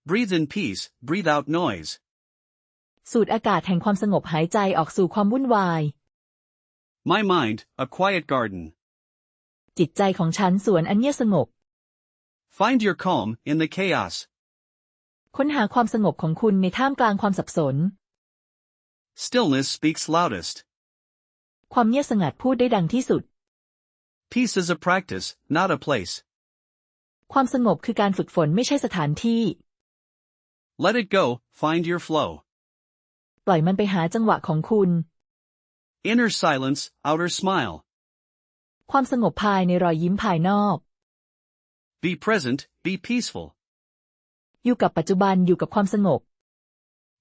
Breathe in peace, breathe out noise. สูดอากาศแห่งความสงบหายใจออกสู่ความวุ่นวาย My mind, a quiet garden. จิตใจของฉันสวนอันเงียบสงบ Find your calm in the chaos. ค้นหาความสงบของคุณในท่ามกลางความสับสน Stillness speaks loudest. ความเงียบสงัดพูดได้ดังที่สุด Peace is a practice, not a place. ความสงบคือการฝึกฝนไม่ใช่สถานที่ Let it go, find your flow. ปล่อยมันไปหาจังหวะของคุณ Inner silence, outer smile. ความสงบภายในรอยยิ้มภายนอก Be present, be peaceful. อยู่กับปัจจุบันอยู่กับความสงบ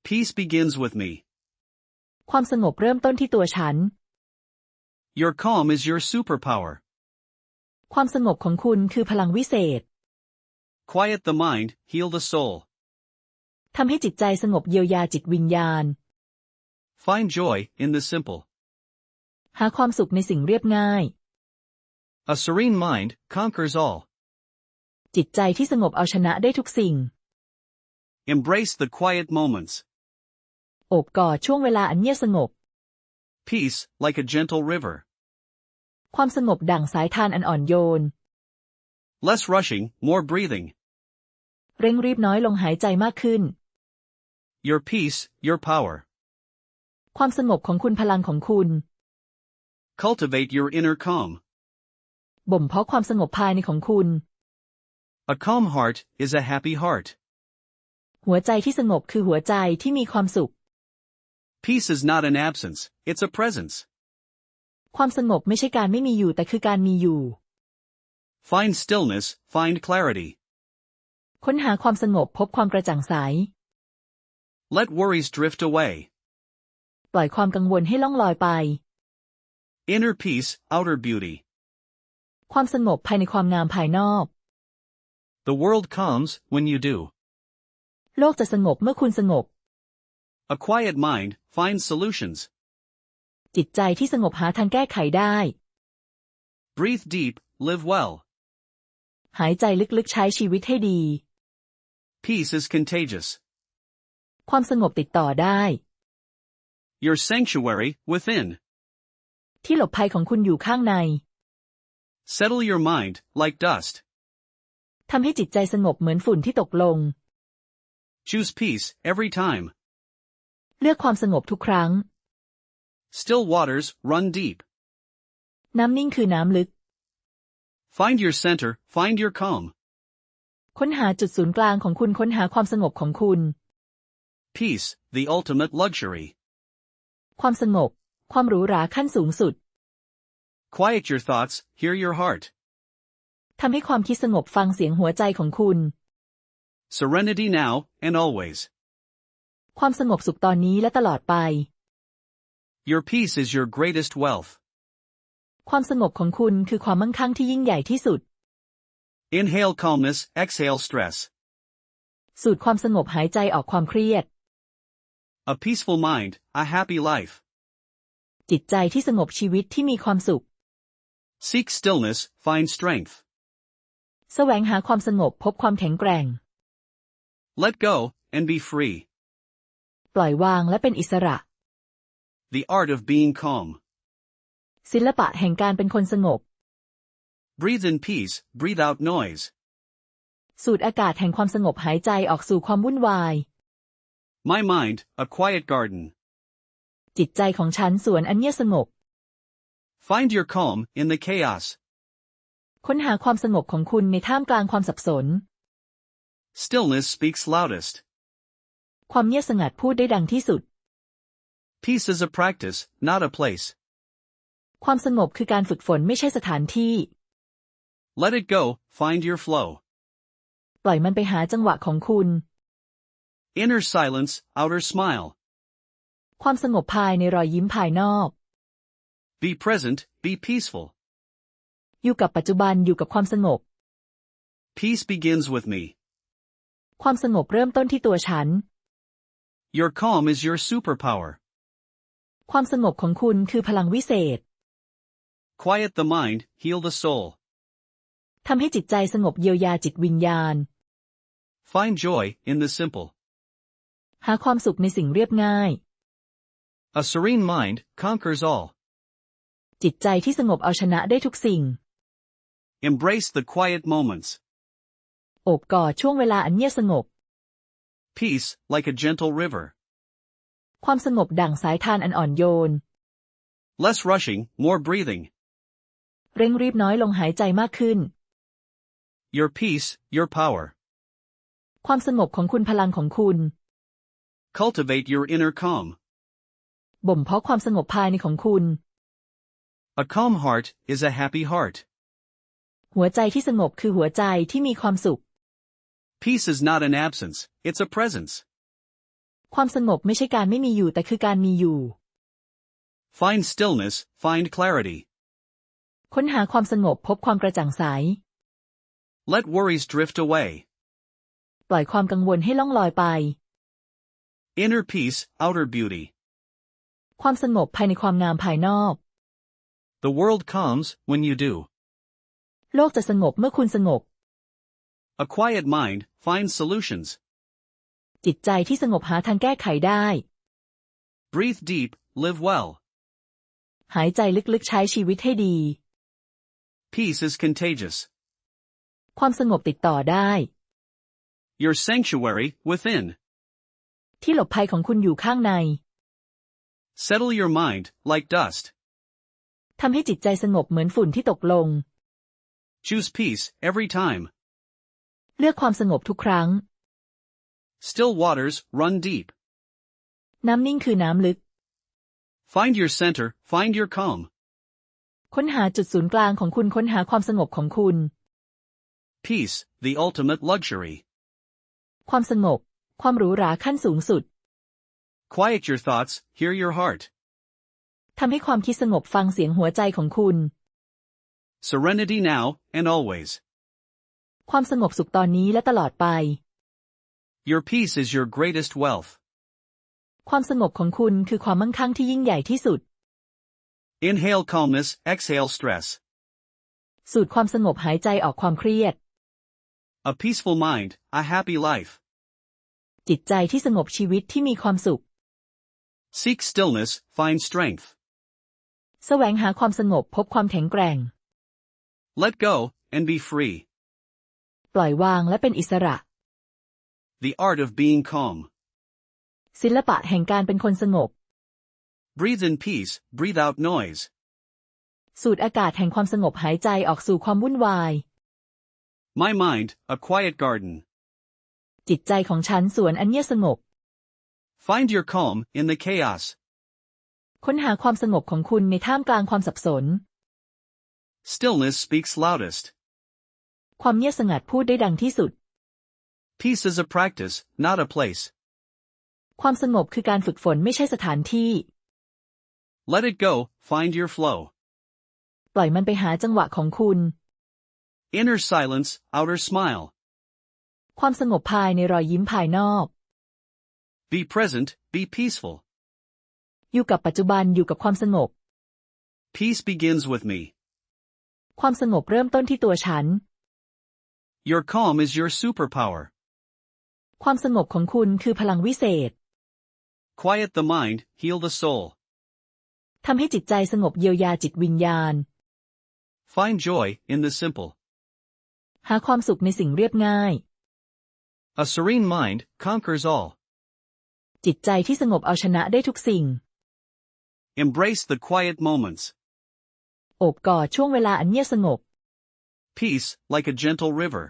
Peace begins with me. ความสงบเริ่มต้นที่ตัวฉัน Your calm is your superpower. ความสงบของคุณคือพลังวิเศษ Quiet the mind, heal the soul. ทำให้จิตใจสงบเยียวยาจิตวิญญาณ Find joy in the simple. หาความสุขในสิ่งเรียบง่าย A serene mind conquers all. จิตใจที่สงบเอาชนะได้ทุกสิ่ง Embrace the quiet moments. โอบกอดช่วงเวลาอันเงียบสงบ Peace, like a gentle river. ความสงบดั่งสายทานอันอ่อนโยน Less rushing, more breathing. เร่งรีบน้อยลงหายใจมากขึ้น Your peace, your power. ความสงบของคุณพลังของคุณ Cultivate your inner calm. บ่มเพาะความสงบภายในของคุณ A calm heart is a happy heart. หัวใจที่สงบคือหัวใจที่มีความสุข Peace is not an absence, it's a presence. ความสงบไม่ใช่การไม่มีอยู่แต่คือการมีอยู่ Find stillness, find clarity. ค้นหาความสงบพบความกระจ่างใส Let worries drift away. ปล่อยความกังวลให้ล่องลอยไป Inner peace, outer beauty. ความสงบภายในความงามภายนอก The world calms when you do. โลกจะสงบเมื่อคุณสงบ A quiet mind finds solutions. จิตใจที่สงบหาทางแก้ไขได้ Breathe deep, live well. หายใจลึกๆใช้ชีวิตให้ดี Peace is contagious. ความสงบติดต่อได้ Your sanctuary within. ที่หลบภัยของคุณอยู่ข้างใน Settle your mind, like dust. ทำให้จิตใจสงบเหมือนฝุ่นที่ตกลง Choose peace, every time. เลือกความสงบทุกครั้ง Still waters, run deep. น้ำนิ่งคือน้ำลึก Find your center, find your calm. ค้นหาจุดศูนย์กลางของคุณค้นหาความสงบของคุณ Peace, the ultimate luxury. ความสงบ ความหรูหราขั้นสูงสุด Quiet your thoughts, hear your heart. ทำให้ความคิดสงบฟังเสียงหัวใจของคุณ Serenity now, and always. ความสงบสุขตอนนี้และตลอดไป Your peace is your greatest wealth. ความสงบของคุณคือความมั่งคั่งที่ยิ่งใหญ่ที่สุด Inhale calmness, exhale stress. สูดความสงบหายใจออกความเครียด A peaceful mind, a happy life. จิตใจที่สงบชีวิตที่มีความสุข Seek stillness, find strength. แสวงหาความสงบพบความแข็งแกร่ง Let go, and be free. ปล่อยวางและเป็นอิสระ The art of being calm. ศิลปะแห่งการเป็นคนสงบ Breathe in peace, breathe out noise. สูดอากาศแห่งความสงบหายใจออกสู่ความวุ่นวาย My mind, a quiet garden. จิตใจของฉันสวนอันเงียบสงบ Find your calm in the chaos. ค้นหาความสงบของคุณในท่ามกลางความสับสน Stillness speaks loudest. ความเงียบสงัดพูดได้ดังที่สุด Peace is a practice, not a place. ความสงบคือการฝึกฝนไม่ใช่สถานที่ Let it go, find your flow. ปล่อยมันไปหาจังหวะของคุณ Inner silence, outer smile. ความสงบภายในรอยยิ้มภายนอก Be present, be peaceful. อยู่กับปัจจุบันอยู่กับความสงบ Peace begins with me. ความสงบเริ่มต้นที่ตัวฉัน Your calm is your superpower. ความสงบของคุณคือพลังวิเศษ Quiet the mind, heal the soul. ทำให้จิตใจสงบเยียวยาจิตวิญญาณ Find joy in the simple. หาความสุขในสิ่งเรียบง่าย A serene mind conquers all. จิตใจที่สงบเอาชนะได้ทุกสิ่ง Embrace the quiet moments. โอบกอดช่วงเวลาอันเงียบสงบ Peace, like a gentle river. ความสงบดั่งสายทานอันอ่อนโยน Less rushing, more breathing. เร่งรีบน้อยลงหายใจมากขึ้น Your peace, your power. ความสงบของคุณพลังของคุณ Cultivate your inner calm. บ่มเพาะความสงบภายในของคุณ A calm heart is a happy heart. หัวใจที่สงบคือหัวใจที่มีความสุข Peace is not an absence, it's a presence. ความสงบไม่ใช่การไม่มีอยู่แต่คือการมีอยู่ Find stillness, find clarity. ค้นหาความสงบพบความกระจ่างใส Let worries drift away. ปล่อยความกังวลให้ล่องลอยไป Inner peace, outer beauty. ความสงบภายในความงามภายนอก The world calms when you do. โลกจะสงบเมื่อคุณสงบ A quiet mind finds solutions. จิตใจที่สงบหาทางแก้ไขได้ Breathe deep, live well. หายใจลึกๆใช้ชีวิตให้ดี Peace is contagious. ความสงบติดต่อได้ Your sanctuary within. ที่หลบภัยของคุณอยู่ข้างใน Settle your mind, like dust. ทำให้จิตใจสงบเหมือนฝุ่นที่ตกลง Choose peace, every time. เลือกความสงบทุกครั้ง Still waters, run deep. น้ำนิ่งคือน้ำลึก Find your center, find your calm. ค้นหาจุดศูนย์กลางของคุณค้นหาความสงบของคุณ Peace, the ultimate luxury. ความสงบ ความหรูหราขั้นสูงสุด Quiet your thoughts, hear your heart. ทำให้ความคิดสงบฟังเสียงหัวใจของคุณ Serenity now, and always. ความสงบสุขตอนนี้และตลอดไป Your peace is your greatest wealth. ความสงบของคุณคือความมั่งคั่งที่ยิ่งใหญ่ที่สุด Inhale calmness, exhale stress. สูดความสงบหายใจออกความเครียด A peaceful mind, a happy life. จิตใจที่สงบชีวิตที่มีความสุข Seek stillness, find strength. แสวงหาความสงบพบความแข็งแกร่ง Let go, and be free. ปล่อยวางและเป็นอิสระ The art of being calm. ศิลปะแห่งการเป็นคนสงบ Breathe in peace, breathe out noise. สูดอากาศแห่งความสงบหายใจออกสู่ความวุ่นวาย My mind, a quiet garden. จิตใจของฉันสวนอันเงียบสงบ Find your calm in the chaos. ค้นหาความสงบของคุณในท่ามกลางความสับสน Stillness speaks loudest. ความเงียบสงัดพูดได้ดังที่สุด Peace is a practice, not a place. ความสงบคือการฝึกฝนไม่ใช่สถานที่ Let it go, find your flow. ปล่อยมันไปหาจังหวะของคุณ Inner silence, outer smile. ความสงบภายในรอยยิ้มภายนอก Be present, be peaceful. อยู่กับปัจจุบันอยู่กับความสงบ Peace begins with me. ความสงบเริ่มต้นที่ตัวฉัน Your calm is your superpower. ความสงบของคุณคือพลังวิเศษ Quiet the mind, heal the soul. ทำให้จิตใจสงบเยียวยาจิตวิญญาณ Find joy in the simple. หาความสุขในสิ่งเรียบง่าย A serene mind conquers all. จิตใจที่สงบเอาชนะได้ทุกสิ่ง Embrace the quiet moments. โอบกอดช่วงเวลาอันเงียบสงบ Peace, like a gentle river.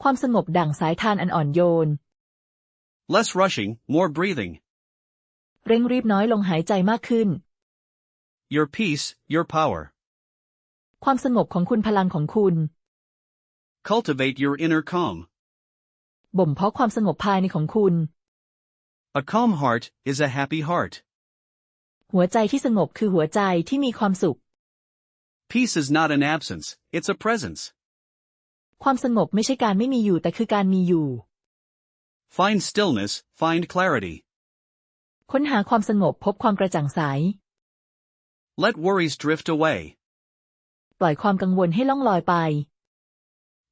ความสงบดั่งสายทานอันอ่อนโยน Less rushing, more breathing. เร่งรีบน้อยลงหายใจมากขึ้น Your peace, your power. ความสงบของคุณพลังของคุณ Cultivate your inner calm. บ่มเพาะความสงบภายในของคุณ A calm heart is a happy heart. หัวใจที่สงบคือหัวใจที่มีความสุข Peace is not an absence, it's a presence. ความสงบไม่ใช่การไม่มีอยู่แต่คือการมีอยู่ Find stillness, find clarity. ค้นหาความสงบพบความกระจ่างใส Let worries drift away. ปล่อยความกังวลให้ล่องลอยไป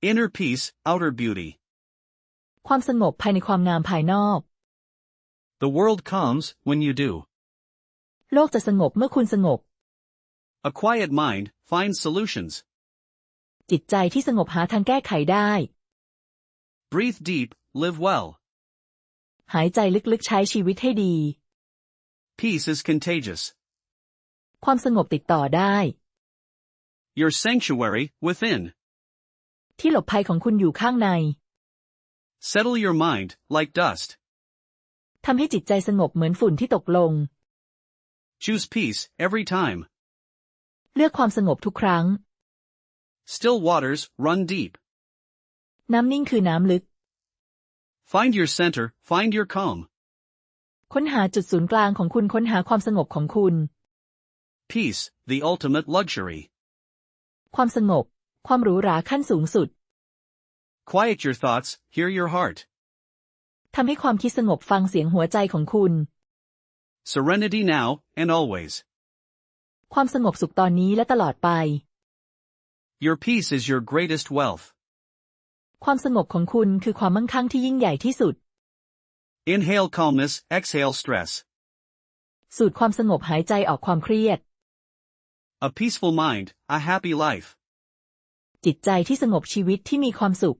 Inner peace, outer beauty. ความสงบภายในความงามภายนอก The world calms when you do. โลกจะสงบเมื่อคุณสงบ A quiet mind finds solutions. จิตใจที่สงบหาทางแก้ไขได้ Breathe deep, live well. หายใจลึกๆใช้ชีวิตให้ดี Peace is contagious. ความสงบติดต่อได้ Your sanctuary within. ที่หลบภัยของคุณอยู่ข้างใน Settle your mind like dust. ทำให้จิตใจสงบเหมือนฝุ่นที่ตกลง Choose peace every time. เลือกความสงบทุกครั้ง Still waters run deep. น้ำนิ่งคือน้ำลึก Find your center, find your calm. ค้นหาจุดศูนย์กลางของคุณค้นหาความสงบของคุณ Peace, the ultimate luxury. ความสงบ ความหรูหราขั้นสูงสุด Quiet your thoughts, hear your heart. ทำให้ความคิดสงบฟังเสียงหัวใจของคุณ Serenity now and always. ความสงบสุขตอนนี้และตลอดไป Your peace is your greatest wealth. ความสงบของคุณคือความมั่งคั่งที่ยิ่งใหญ่ที่สุด Inhale calmness, exhale stress. สูดความสงบหายใจออกความเครียด A peaceful mind, a happy life. จิตใจที่สงบชีวิตที่มีความสุข